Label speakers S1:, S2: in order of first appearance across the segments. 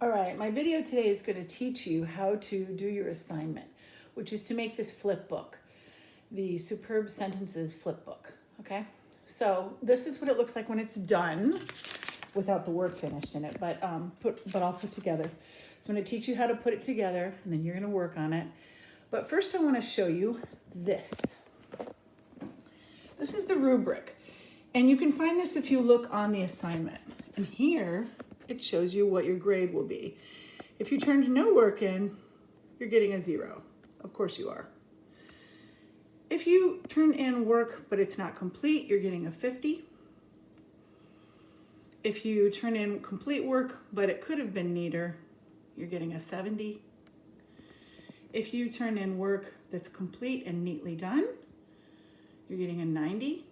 S1: All right, my video today is going to teach you how to do your assignment, which is to make this flip book, the Superb Sentences flip book, okay? So this is what it looks like when it's done, without the word finished in it, but I'll put together. So I'm going to teach you how to put it together, and then you're going to work on it. But first I want to show you this. This is the rubric, and you can find this if you look on the assignment. And here, it shows you what your grade will be. If you turned no work in, you're getting a 0. Of course you are. If you turn in work, but it's not complete, you're getting a 50. If you turn in complete work, but it could have been neater, you're getting a 70. If you turn in work that's complete and neatly done, you're getting a 90.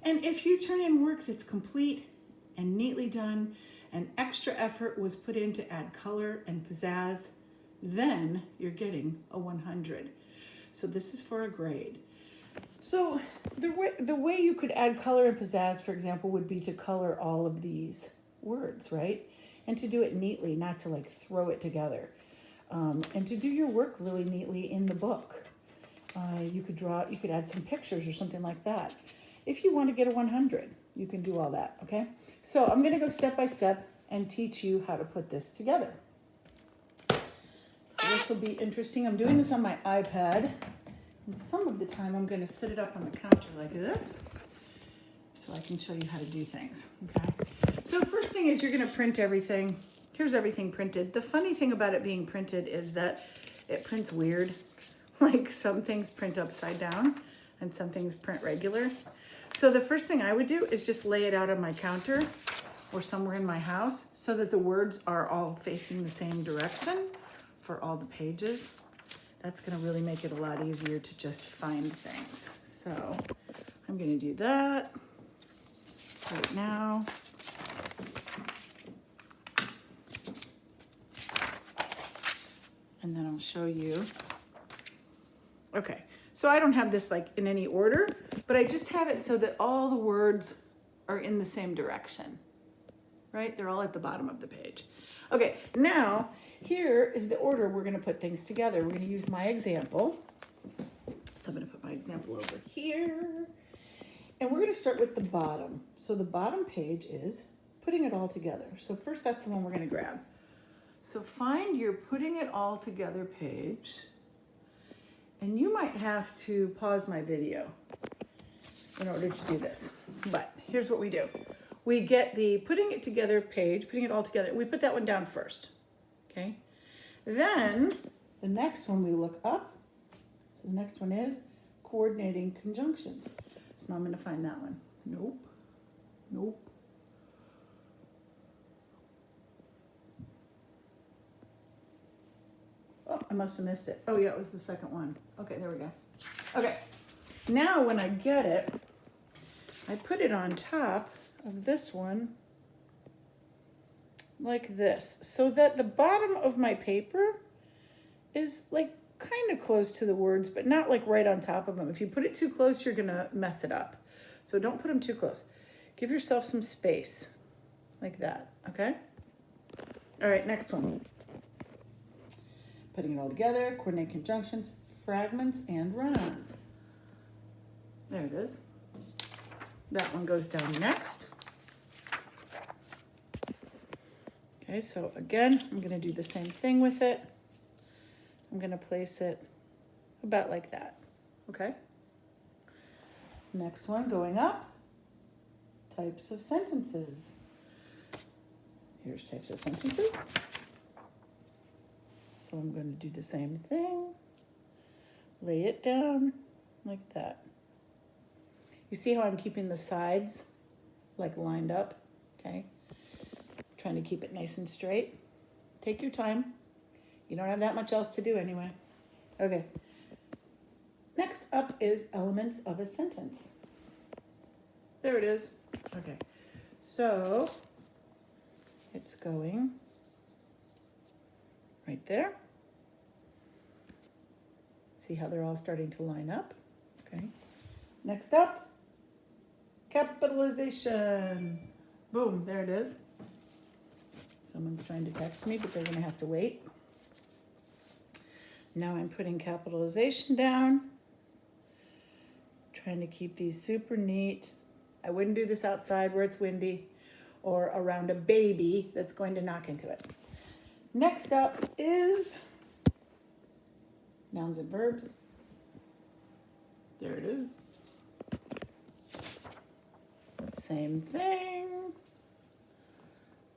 S1: And if you turn in work that's complete and neatly done, and extra effort was put in to add color and pizzazz, then you're getting a 100. So this is for a grade. So the way you could add color and pizzazz, for example, would be to color all of these words, right? And to do it neatly, not to like throw it together. And to do your work really neatly in the book. You could add some pictures or something like that. If you want to get a 100, you can do all that, okay? So I'm going to go step by step and teach you how to put this together. So this will be interesting. I'm doing this on my iPad, and some of the time I'm going to set it up on the counter like this so I can show you how to do things, okay? So the first thing is you're going to print everything. Here's everything printed. The funny thing about it being printed is that it prints weird. Like some things print upside down and some things print regular. So the first thing I would do is just lay it out on my counter or somewhere in my house so that the words are all facing the same direction for all the pages. That's going to really make it a lot easier to just find things. So I'm going to do that right now. And then I'll show you. Okay, so I don't have this like in any order, but I just have it so that all the words are in the same direction, right? They're all at the bottom of the page. Okay, now here is the order we're gonna put things together. We're gonna use my example. So I'm gonna put my example over here. And we're gonna start with the bottom. So the bottom page is putting it all together. So first that's the one we're gonna grab. So find your putting it all together page. And you might have to pause my video in order to do this. But here's what we do. We get the putting it together page, putting it all together. We put that one down first, okay? Then the next one we look up. So the next one is coordinating conjunctions. So now I'm gonna find that one. Nope, nope. Oh, I must have missed it. Oh yeah, it was the second one. Okay, there we go. Okay, now when I get it, I put it on top of this one like this, so that the bottom of my paper is like kind of close to the words, but not like right on top of them. If you put it too close, you're gonna mess it up. So don't put them too close. Give yourself some space like that, okay? All right, next one. Putting it all together, coordinate conjunctions, fragments, and run-ons. There it is. That one goes down next. Okay, so again, I'm gonna do the same thing with it. I'm gonna place it about like that, okay? Next one going up, types of sentences. Here's types of sentences. So I'm going to do the same thing, lay it down like that. You see how I'm keeping the sides like lined up, okay? Trying to keep it nice and straight. Take your time. You don't have that much else to do anyway. Okay. Next up is elements of a sentence. There it is. Okay. So it's going right there. See how they're all starting to line up? Okay. Next up, capitalization. Boom, there it is. Someone's trying to text me, but they're gonna have to wait. Now I'm putting capitalization down. Trying to keep these super neat. I wouldn't do this outside where it's windy or around a baby that's going to knock into it. Next up is nouns and verbs. There it is. Same thing.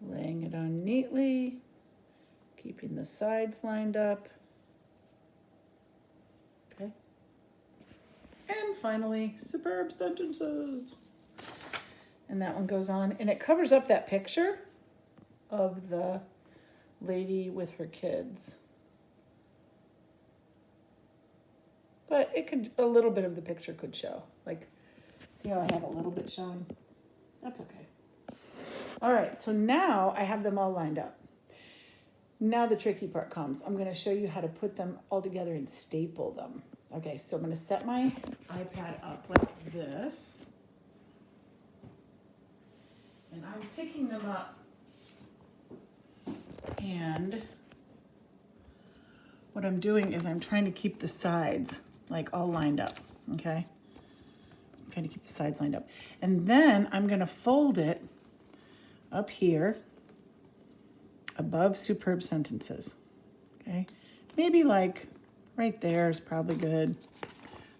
S1: Laying it on neatly, keeping the sides lined up. Okay. And finally, superb sentences. And that one goes on, and it covers up that picture of the lady with her kids. But it could, a little bit of the picture could show. Like, see how I have a little bit showing? That's okay. All right, so now I have them all lined up. Now the tricky part comes. I'm going to show you how to put them all together and staple them. Okay, so I'm going to set my iPad up like this. And I'm picking them up. And what I'm doing is I'm trying to keep the sides like all lined up, okay? I'm trying to keep the sides lined up. And then I'm going to fold it up here above superb sentences, okay? Maybe like right there is probably good.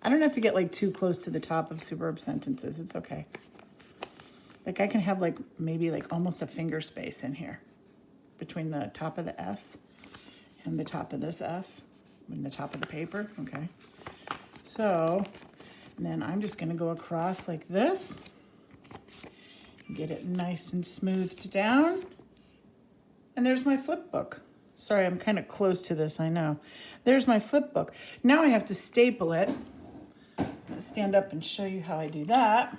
S1: I don't have to get like too close to the top of superb sentences. It's okay. Like I can have like maybe like almost a finger space in here between the top of the S and the top of this S and the top of the paper, okay? So, and then I'm just gonna go across like this, get it nice and smoothed down. And there's my flip book. Sorry, I'm kind of close to this, I know. There's my flip book. Now I have to staple it. I'm gonna stand up and show you how I do that.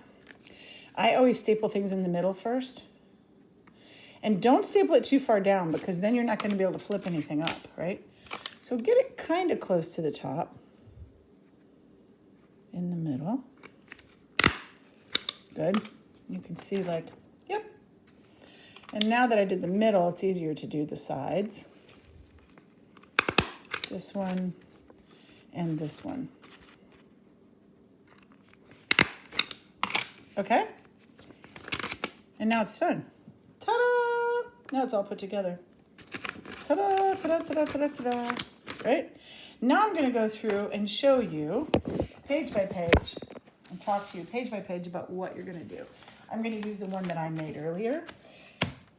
S1: I always staple things in the middle first. And don't staple it too far down because then you're not gonna be able to flip anything up, right? So get it kind of close to the top. In the middle. Good. You can see like, yep. And now that I did the middle, it's easier to do the sides. This one and this one. Okay? And now it's done. Ta-da! Now it's all put together. Ta-da, ta-da, ta-da, ta-da, ta-da. Right? Now I'm going to go through and show you page by page and talk to you page by page about what you're going to do. I'm going to use the one that I made earlier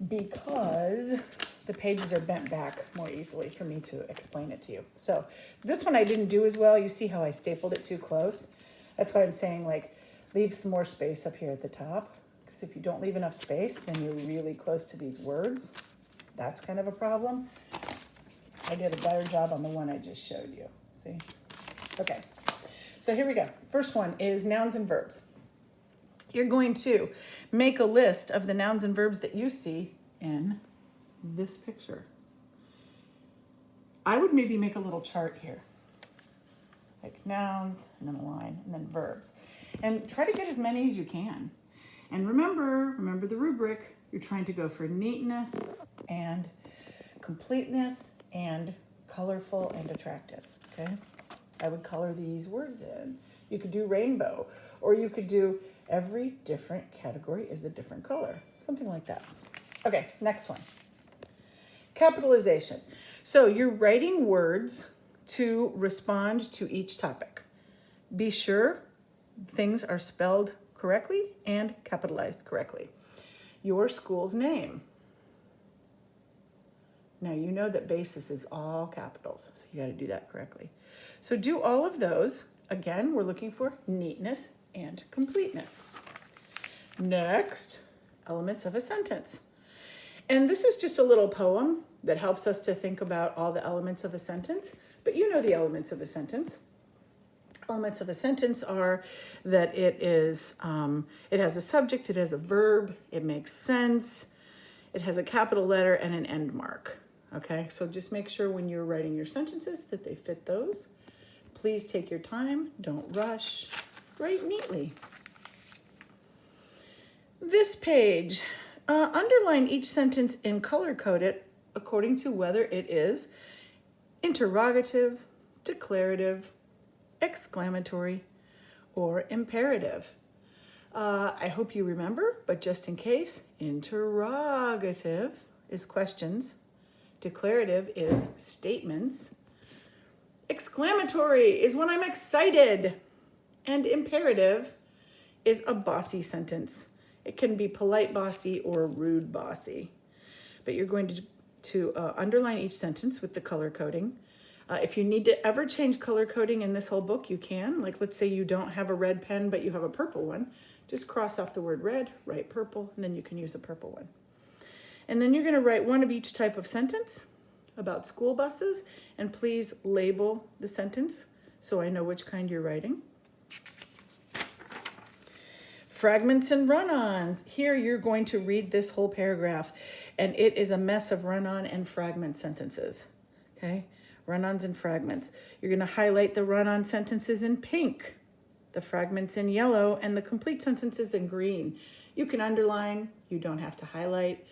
S1: because the pages are bent back more easily for me to explain it to you. So this one I didn't do as well. You see how I stapled it too close? That's why I'm saying like leave some more space up here at the top, because if you don't leave enough space, then you're really close to these words. That's kind of a problem. I did a better job on the one I just showed you. See? Okay. So here we go. First one is nouns and verbs. You're going to make a list of the nouns and verbs that you see in this picture. I would maybe make a little chart here. Like nouns, and then a line, and then verbs. And try to get as many as you can. And remember the rubric. You're trying to go for neatness and completeness and colorful and attractive, okay? I would color these words in. You could do rainbow, or you could do every different category is a different color, something like that. Okay, next one. Capitalization. So you're writing words to respond to each topic. Be sure things are spelled correctly and capitalized correctly. Your school's name. Now you know that basis is all capitals, so you got to do that correctly. So do all of those. Again, we're looking for neatness and completeness. Next, elements of a sentence. And this is just a little poem that helps us to think about all the elements of a sentence, but you know the elements of a sentence. Elements of a sentence are that it has a subject, it has a verb, it makes sense, it has a capital letter and an end mark. Okay, so just make sure when you're writing your sentences that they fit those. Please take your time, don't rush, write neatly. This page Underline each sentence and color code it according to whether it is interrogative, declarative, exclamatory, or imperative. I hope you remember, but just in case, interrogative is questions, declarative is statements, exclamatory is when I'm excited, and imperative is a bossy sentence. It can be polite bossy or rude bossy. But you're going to underline each sentence with the color coding. If you need to ever change color coding in this whole book, you can. Like, let's say you don't have a red pen, but you have a purple one. Just cross off the word red, write purple, and then you can use a purple one. And then you're going to write one of each type of sentence about school buses, and please label the sentence so I know which kind you're writing. Fragments and run-ons. Here you're going to read this whole paragraph, and it is a mess of run-on and fragment sentences. Okay? Run-ons and fragments. You're going to highlight the run-on sentences in pink, the fragments in yellow, and the complete sentences in green. You can underline, you don't have to highlight,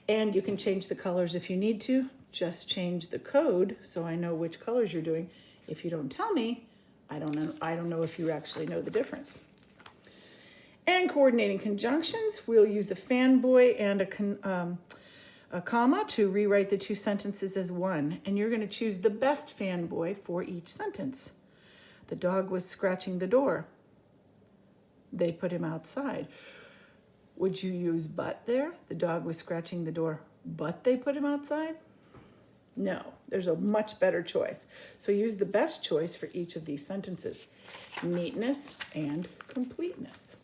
S1: and you can change the colors if you need to. Just change the code so I know which colors you're doing. If you don't tell me, I don't know if you actually know the difference. And coordinating conjunctions, we'll use a fanboy and a comma to rewrite the two sentences as one. And you're going to choose the best fanboy for each sentence. The dog was scratching the door. They put him outside. Would you use but there? The dog was scratching the door, but they put him outside? No, there's a much better choice. So use the best choice for each of these sentences. Neatness and completeness.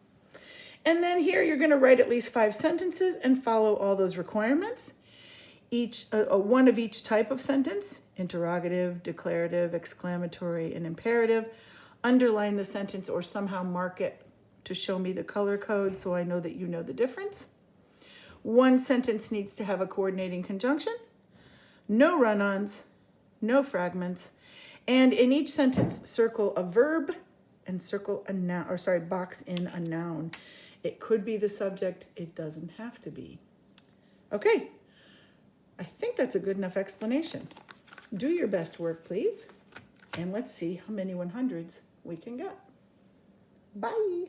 S1: And then here you're going to write at least 5 sentences and follow all those requirements. One of each type of sentence, interrogative, declarative, exclamatory, and imperative. Underline the sentence or somehow mark it to show me the color code so I know that you know the difference. One sentence needs to have a coordinating conjunction. No run-ons, no fragments. And in each sentence, circle a verb and circle a noun, box in a noun. It could be the subject, it doesn't have to be. Okay, I think that's a good enough explanation. Do your best work, please, and let's see how many 100s we can get. Bye.